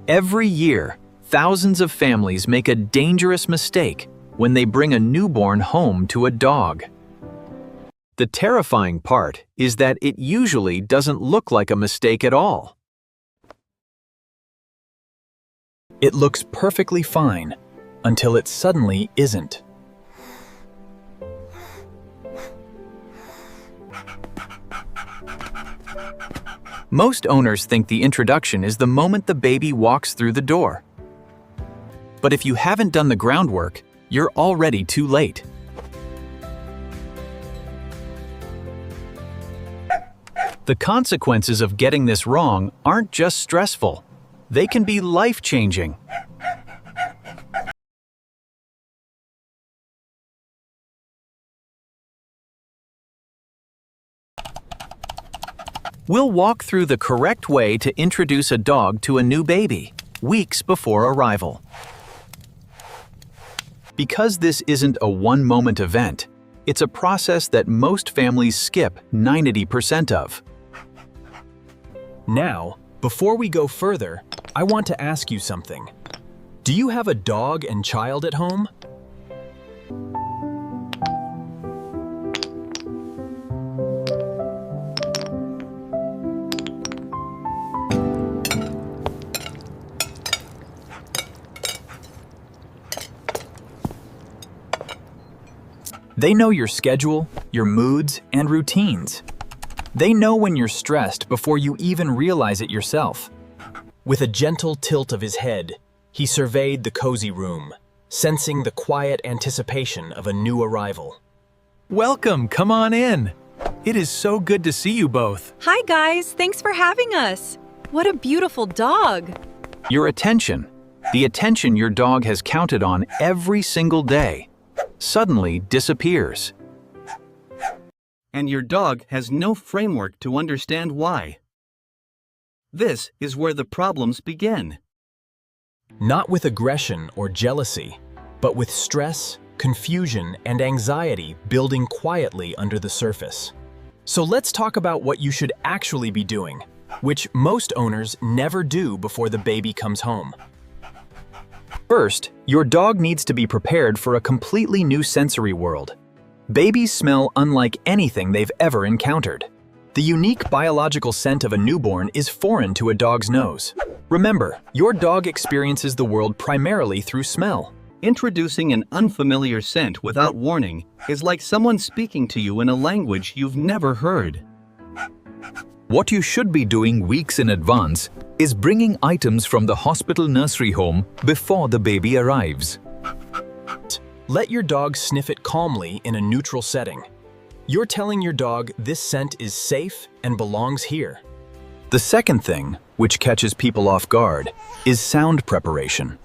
Every year, thousands of families make a dangerous mistake when they bring a newborn home to a dog. The terrifying part is that it usually doesn't look like a mistake at all. It looks perfectly fine until it suddenly isn't. Most owners think the introduction is the moment the baby walks through the door. But if you haven't done the groundwork, you're already too late. The consequences of getting this wrong aren't just stressful, they can be life-changing. We'll walk through the correct way to introduce a dog to a new baby, weeks before arrival. Because this isn't a one-moment event, it's a process that most families skip 90% of. Now, before we go further, I want to ask you something. Do you have a dog and child at home? They know your schedule, your moods, and routines. They know when you're stressed before you even realize it yourself. With a gentle tilt of his head, he surveyed the cozy room, sensing the quiet anticipation of a new arrival. Welcome, come on in. It is so good to see you both. Hi guys, thanks for having us. What a beautiful dog. Your attention, the attention your dog has counted on every single day, suddenly disappears. And your dog has no framework to understand why. This is where the problems begin. Not with aggression or jealousy, but with stress, confusion, and anxiety building quietly under the surface. So let's talk about what you should actually be doing, which most owners never do before the baby comes home. First, your dog needs to be prepared for a completely new sensory world. Babies smell unlike anything they've ever encountered. The unique biological scent of a newborn is foreign to a dog's nose. Remember, your dog experiences the world primarily through smell. Introducing an unfamiliar scent without warning is like someone speaking to you in a language you've never heard. What you should be doing weeks in advance is bringing items from the hospital nursery home before the baby arrives. Let your dog sniff it calmly in a neutral setting. You're telling your dog this scent is safe and belongs here. The second thing, which catches people off guard, is sound preparation.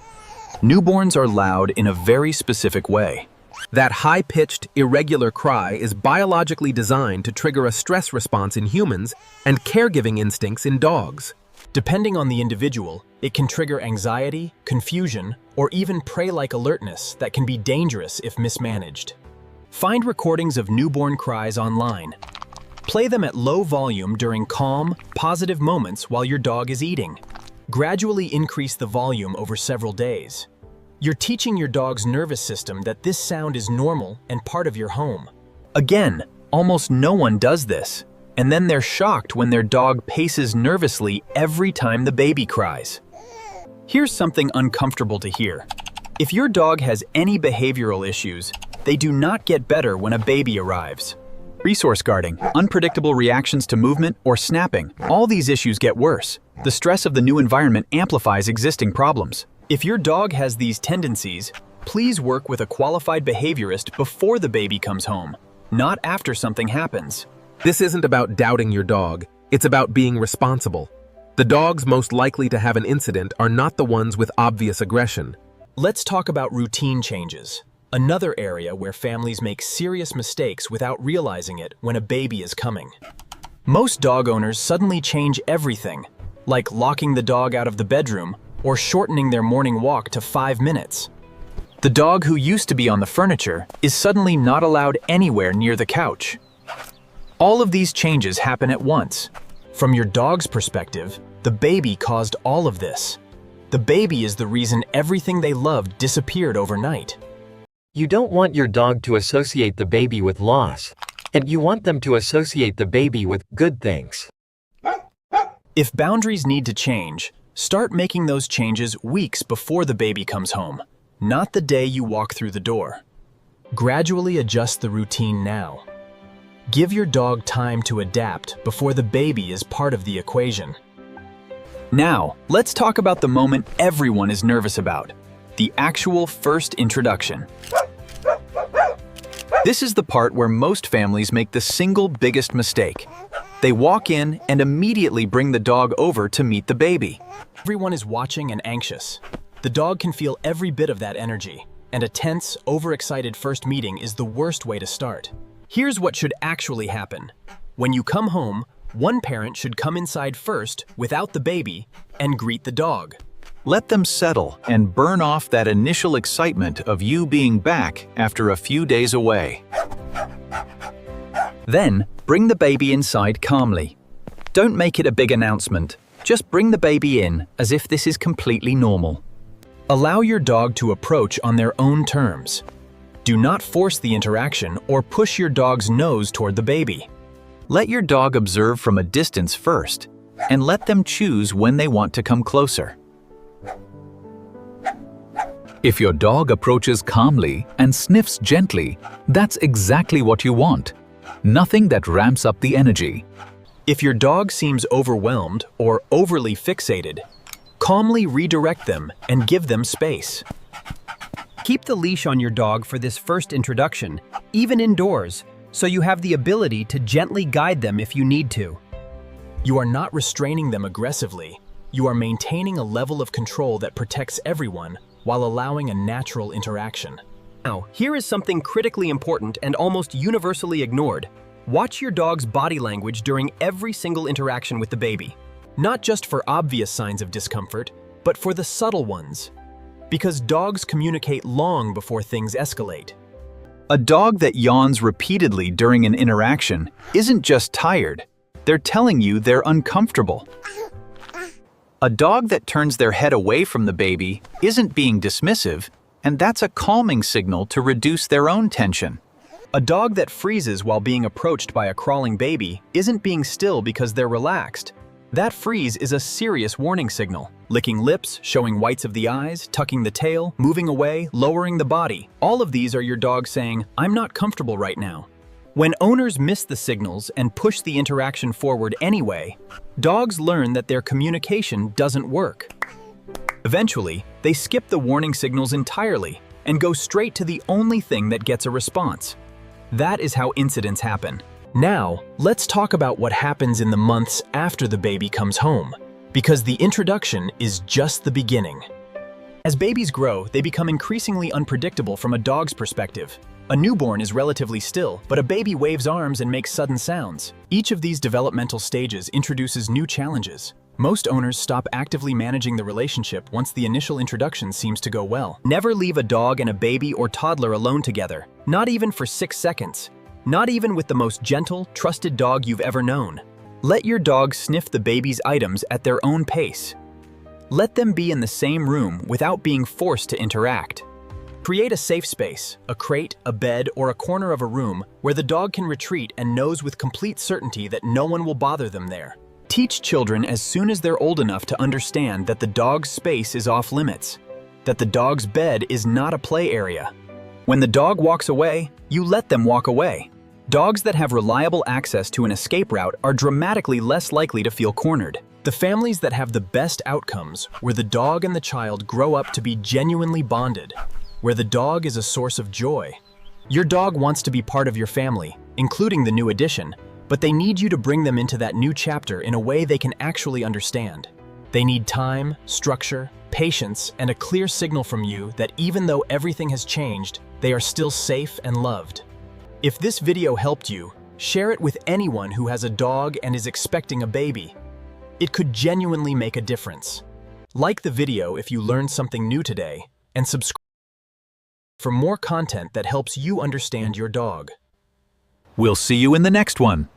Newborns are loud in a very specific way. That high-pitched, irregular cry is biologically designed to trigger a stress response in humans and caregiving instincts in dogs. Depending on the individual, it can trigger anxiety, confusion, or even prey-like alertness that can be dangerous if mismanaged. Find recordings of newborn cries online. Play them at low volume during calm, positive moments while your dog is eating. Gradually increase the volume over several days. You're teaching your dog's nervous system that this sound is normal and part of your home. Again, almost no one does this, and then they're shocked when their dog paces nervously every time the baby cries. Here's something uncomfortable to hear. If your dog has any behavioral issues, they do not get better when a baby arrives. Resource guarding, unpredictable reactions to movement, or snapping, all these issues get worse. The stress of the new environment amplifies existing problems. If your dog has these tendencies, please work with a qualified behaviorist before the baby comes home, not after something happens. This isn't about doubting your dog, it's about being responsible. The dogs most likely to have an incident are not the ones with obvious aggression. Let's talk about routine changes, another area where families make serious mistakes without realizing it when a baby is coming. Most dog owners suddenly change everything, like locking the dog out of the bedroom or shortening their morning walk to 5 minutes. The dog who used to be on the furniture is suddenly not allowed anywhere near the couch. All of these changes happen at once. From your dog's perspective, the baby caused all of this. The baby is the reason everything they loved disappeared overnight. You don't want your dog to associate the baby with loss, and you want them to associate the baby with good things. If boundaries need to change, start making those changes weeks before the baby comes home, not the day you walk through the door. Gradually adjust the routine now. Give your dog time to adapt before the baby is part of the equation. Now, let's talk about the moment everyone is nervous about, the actual first introduction. This is the part where most families make the single biggest mistake. They walk in and immediately bring the dog over to meet the baby. Everyone is watching and anxious. The dog can feel every bit of that energy, and a tense, overexcited first meeting is the worst way to start. Here's what should actually happen. When you come home, one parent should come inside first, without the baby, and greet the dog. Let them settle and burn off that initial excitement of you being back after a few days away. Then, bring the baby inside calmly. Don't make it a big announcement. Just bring the baby in as if this is completely normal. Allow your dog to approach on their own terms. Do not force the interaction or push your dog's nose toward the baby. Let your dog observe from a distance first, and let them choose when they want to come closer. If your dog approaches calmly and sniffs gently, that's exactly what you want. Nothing that ramps up the energy. If your dog seems overwhelmed or overly fixated, calmly redirect them and give them space. Keep the leash on your dog for this first introduction, even indoors, so you have the ability to gently guide them if you need to. You are not restraining them aggressively. You are maintaining a level of control that protects everyone while allowing a natural interaction. Now, here is something critically important and almost universally ignored. Watch your dog's body language during every single interaction with the baby. Not just for obvious signs of discomfort, but for the subtle ones. Because dogs communicate long before things escalate. A dog that yawns repeatedly during an interaction isn't just tired, they're telling you they're uncomfortable. A dog that turns their head away from the baby isn't being dismissive, and that's a calming signal to reduce their own tension. A dog that freezes while being approached by a crawling baby isn't being still because they're relaxed. That freeze is a serious warning signal. Licking lips, showing whites of the eyes, tucking the tail, moving away, lowering the body. All of these are your dog saying, "I'm not comfortable right now." When owners miss the signals and push the interaction forward anyway, dogs learn that their communication doesn't work. Eventually, they skip the warning signals entirely and go straight to the only thing that gets a response. That is how incidents happen. Now, let's talk about what happens in the months after the baby comes home, because the introduction is just the beginning. As babies grow, they become increasingly unpredictable from a dog's perspective. A newborn is relatively still, but a baby waves arms and makes sudden sounds. Each of these developmental stages introduces new challenges. Most owners stop actively managing the relationship once the initial introduction seems to go well. Never leave a dog and a baby or toddler alone together, not even for 6 seconds. Not even with the most gentle, trusted dog you've ever known. Let your dog sniff the baby's items at their own pace. Let them be in the same room without being forced to interact. Create a safe space, a crate, a bed, or a corner of a room where the dog can retreat and knows with complete certainty that no one will bother them there. Teach children as soon as they're old enough to understand that the dog's space is off limits, that the dog's bed is not a play area. When the dog walks away, you let them walk away. Dogs that have reliable access to an escape route are dramatically less likely to feel cornered. The families that have the best outcomes, where the dog and the child grow up to be genuinely bonded, where the dog is a source of joy. Your dog wants to be part of your family, including the new addition, but they need you to bring them into that new chapter in a way they can actually understand. They need time, structure, patience, and a clear signal from you that even though everything has changed, they are still safe and loved. If this video helped you, share it with anyone who has a dog and is expecting a baby. It could genuinely make a difference. Like the video if you learned something new today, and subscribe for more content that helps you understand your dog. We'll see you in the next one.